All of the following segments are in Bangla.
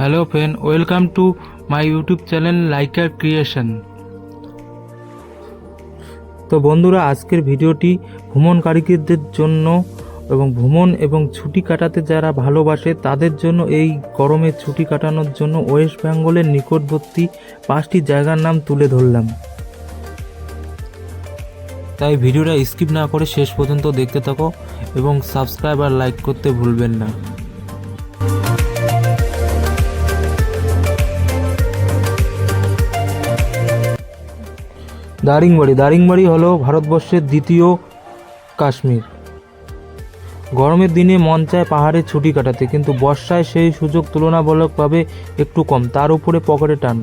Hello friend, welcome to my YouTube channel liker creation. তো বন্ধুরা, আজকের ভিডিওটি ভ্রমণকারীদের জন্য এবং ভ্রমণ এবং ছুটি কাটাতে যারা ভালোবাসে তাদের জন্য। এই গরমের ছুটি কাটানোর জন্য ওয়েস্ট বেঙ্গলের নিকটবর্তী 5টি জায়গার নাম তুলে ধরলাম। তাই ভিডিওটা স্কিপ না করে শেষ পর্যন্ত দেখতে থাকো এবং সাবস্ক্রাইব আর লাইক করতে ভুলবেন না। দারিংবাড়ি হলো ভারতবর্ষের দ্বিতীয় কাশ্মীর। গরমের দিনে মন চায় পাহাড়ে ছুটি কাটাতে, কিন্তু বর্ষায় সেই সুযোগ তুলনামূলকভাবে একটু কম, তার উপরে পকেটে টান।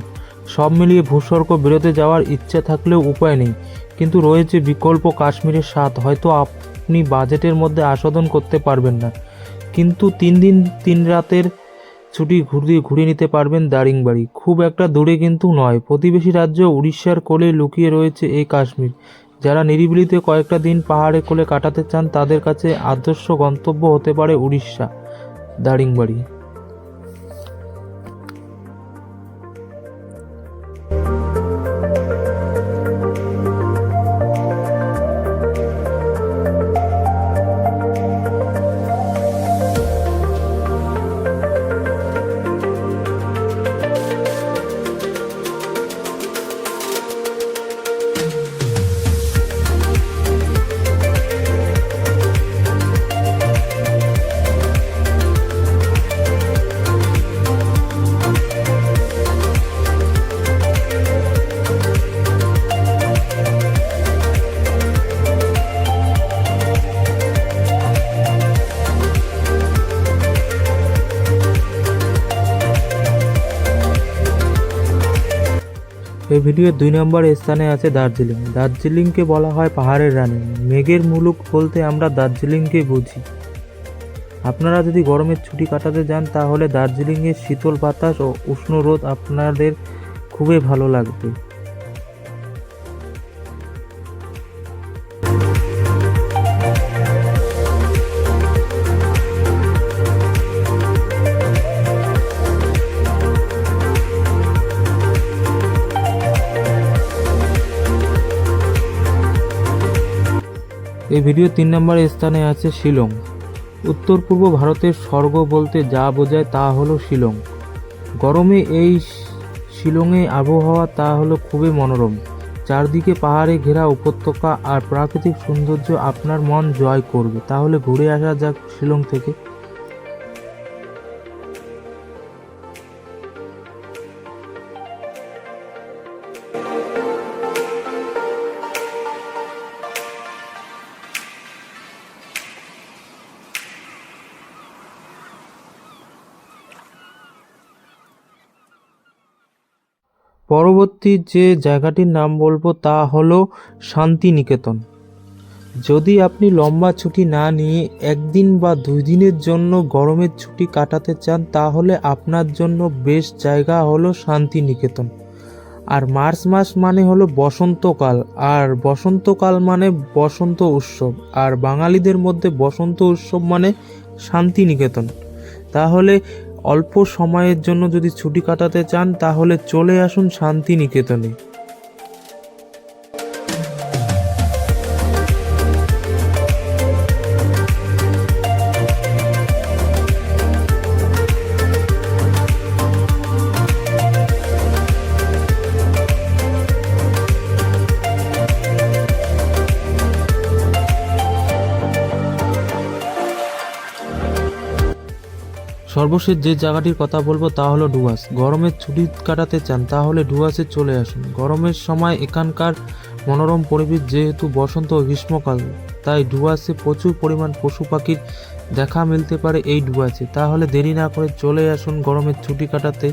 সব মিলিয়ে ভূস্বর্গ বেরোতে যাওয়ার ইচ্ছে থাকলেও উপায় নেই। কিন্তু রয়েছে বিকল্প কাশ্মীরের স্বাদ, হয়তো আপনি বাজেটের মধ্যে আস্বাদন করতে পারবেন না, কিন্তু 3 দিন 3 রাতের ছুটি ঘুরিয়ে নিতে পারবেন দারিংবাড়ি। খুব একটা দূরে কিন্তু নয়, প্রতিবেশী রাজ্য উড়িষ্যার কোলে লুকিয়ে রয়েছে এই কাশ্মীর। যারা নিরিবিলিতে কয়েকটা দিন পাহাড়ে কোলে কাটাতে চান তাদের কাছে আদর্শ গন্তব্য হতে পারে উড়িষ্যা দারিংবাড়ি। এই ভিডিওর 2 নম্বর স্থানে আছে দার্জিলিং। দার্জিলিংকে বলা হয় পাহাড়ের রানী, মেঘের মুলুক বলতে আমরা দার্জিলিংকে বুঝি। আপনারা যদি গরমের ছুটি কাটাতে যান তাহলে দার্জিলিংয়ের শীতল বাতাস ও উষ্ণ রোদ আপনাদের খুবই ভালো লাগবে। এই ভিডিও 3 নম্বর স্থানে আছে শিলং। উত্তর পূর্ব ভারতের স্বর্গ বলতে যা বোঝায় তা হলো শিলং। গরমে এই শিলংয়ে আবহাওয়া তা হলো খুবই মনোরম। চারদিকে পাহাড়ে ঘেরা উপত্যকা আর প্রাকৃতিক সৌন্দর্য আপনার মন জয় করবে। তাহলে ঘুরে আসা যাক শিলং থেকে। পরবর্তী যে জায়গাটির নাম বলবো তা হলো শান্তিনিকেতন। যদি আপনি লম্বা ছুটি না নিয়ে 1 দিন বা 2 দিনের জন্য গরমের ছুটি কাটাতে চান তাহলে আপনার জন্য বেস্ট জায়গা হলো শান্তিনিকেতন। আর মার্চ মাস মানে হলো বসন্তকাল, আর বসন্তকাল মানে বসন্ত উৎসব, আর বাঙালিদের মধ্যে বসন্ত উৎসব মানে শান্তিনিকেতন। তাহলে অল্প সময়ের জন্য যদি ছুটি কাটাতে চান তাহলে চলে আসুন শান্তিনিকেতনে। সর্বশেষ যে জায়গাটির কথা বলবো তা হলো ডুয়ার্স। গরমের ছুটি কাটাতে চান তাহলে ডুয়ার্সে চলে আসুন। গরমের সময় এখানকার মনোরম পরিবেশ, যেহেতু বসন্ত ও গ্রীষ্মকাল, তাই ডুয়ার্সে প্রচুর পরিমাণ পশু পাখির দেখা মিলতে পারে এই ডুয়ার্সে। তাহলে দেরি না করে চলে আসুন গরমের ছুটি কাটাতে।